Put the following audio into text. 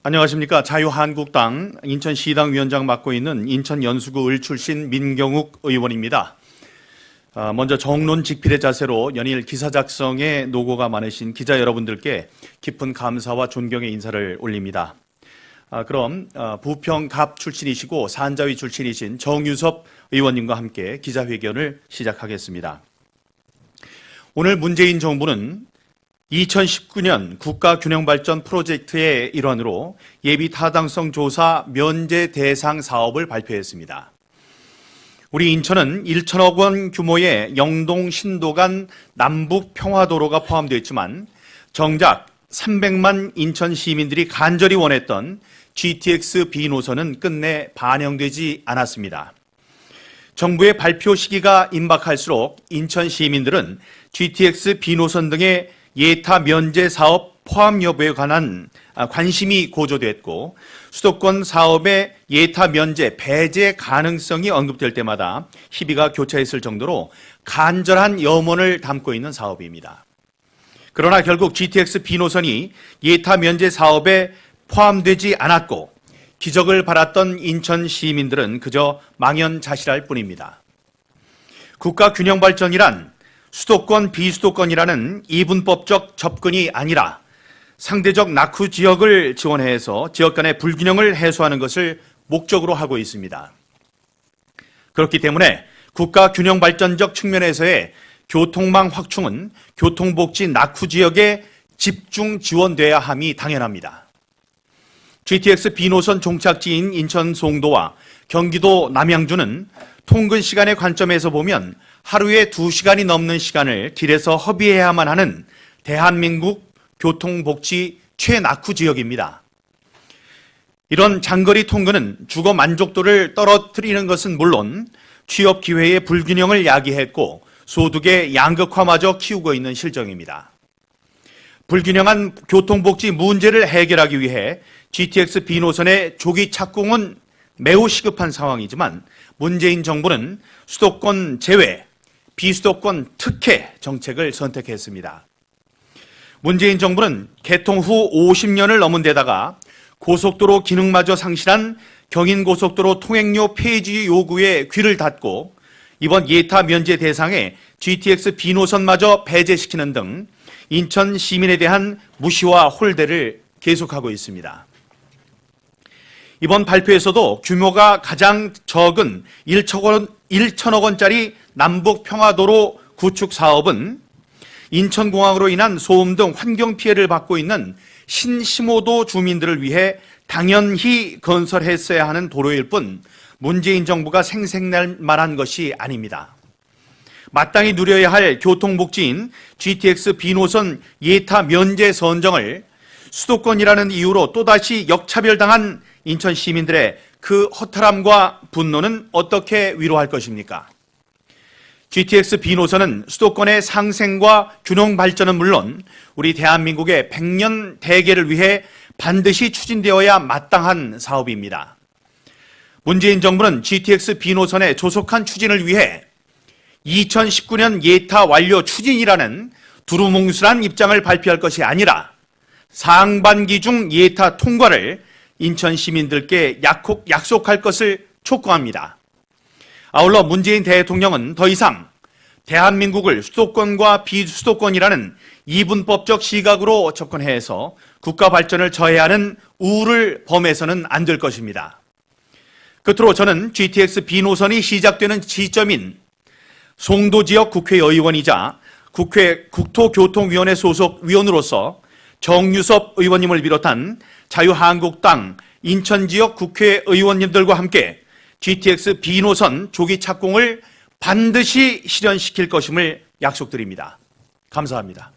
안녕하십니까. 자유한국당 인천시당 위원장 맡고 있는 인천연수구 을 출신 민경욱 의원입니다. 먼저 정론직필의 자세로 연일 기사 작성에 노고가 많으신 기자 여러분들께 깊은 감사와 존경의 인사를 올립니다. 그럼 부평갑 출신이시고 산자위 출신이신 정유섭 의원님과 함께 기자회견을 시작하겠습니다. 오늘 문재인 정부는 2019년 국가균형발전 프로젝트의 일환으로 예비 타당성 조사 면제 대상 사업을 발표했습니다. 우리 인천은 1천억 원 규모의 영동 신도간 남북 평화도로가 포함되어 있지만 정작 300만 인천 시민들이 간절히 원했던 GTX B 노선은 끝내 반영되지 않았습니다. 정부의 발표 시기가 임박할수록 인천 시민들은 GTX B 노선 등의 예타 면제 사업 포함 여부에 관한 관심이 고조됐고 수도권 사업의 예타 면제 배제 가능성이 언급될 때마다 희비가 교차했을 정도로 간절한 염원을 담고 있는 사업입니다. 그러나 결국 GTX B 노선이 예타 면제 사업에 포함되지 않았고 기적을 바랐던 인천 시민들은 그저 망연자실할 뿐입니다. 국가균형발전이란 수도권, 비수도권이라는 이분법적 접근이 아니라 상대적 낙후 지역을 지원해서 지역 간의 불균형을 해소하는 것을 목적으로 하고 있습니다. 그렇기 때문에 국가균형발전적 측면에서의 교통망 확충은 교통복지 낙후 지역에 집중 지원돼야 함이 당연합니다. GTX B 노선 종착지인 인천 송도와 경기도 남양주는 통근 시간의 관점에서 보면 하루에 2시간이 넘는 시간을 길에서 허비해야만 하는 대한민국 교통복지 최낙후 지역입니다. 이런 장거리 통근은 주거 만족도를 떨어뜨리는 것은 물론 취업 기회의 불균형을 야기했고 소득의 양극화마저 키우고 있는 실정입니다. 불균형한 교통복지 문제를 해결하기 위해 GTX B 노선의 조기 착공은 매우 시급한 상황이지만 문재인 정부는 수도권 제외, 비수도권 특혜 정책을 선택했습니다. 문재인 정부는 개통 후 50년을 넘은 데다가 고속도로 기능마저 상실한 경인고속도로 통행료 폐지 요구에 귀를 닫고 이번 예타 면제 대상에 GTX B 노선마저 배제시키는 등 인천 시민에 대한 무시와 홀대를 계속하고 있습니다. 이번 발표에서도 규모가 가장 적은 1천억 원짜리 남북평화도로 구축 사업은 인천공항으로 인한 소음 등 환경 피해를 받고 있는 신심오도 주민들을 위해 당연히 건설했어야 하는 도로일 뿐 문재인 정부가 생색날 만한 것이 아닙니다. 마땅히 누려야 할 교통복지인 GTX B 노선 예타 면제 선정을 수도권이라는 이유로 또다시 역차별당한 인천 시민들의 그 허탈함과 분노는 어떻게 위로할 것입니까? GTX B 노선은 수도권의 상생과 균형 발전은 물론 우리 대한민국의 100년 대계를 위해 반드시 추진되어야 마땅한 사업입니다. 문재인 정부는 GTX B 노선의 조속한 추진을 위해 2019년 예타 완료 추진이라는 두루뭉술한 입장을 발표할 것이 아니라 상반기 중 예타 통과를 인천 시민들께 약속할 것을 촉구합니다. 아울러 문재인 대통령은 더 이상 대한민국을 수도권과 비수도권이라는 이분법적 시각으로 접근해서 국가 발전을 저해하는 우를 범해서는 안 될 것입니다. 끝으로 저는 GTX B 노선이 시작되는 지점인 송도 지역 국회의원이자 국회 국토교통위원회 소속 위원으로서 정유섭 의원님을 비롯한 자유한국당 인천 지역 국회의원님들과 함께 GTX B 노선 조기 착공을 반드시 실현시킬 것임을 약속드립니다. 감사합니다.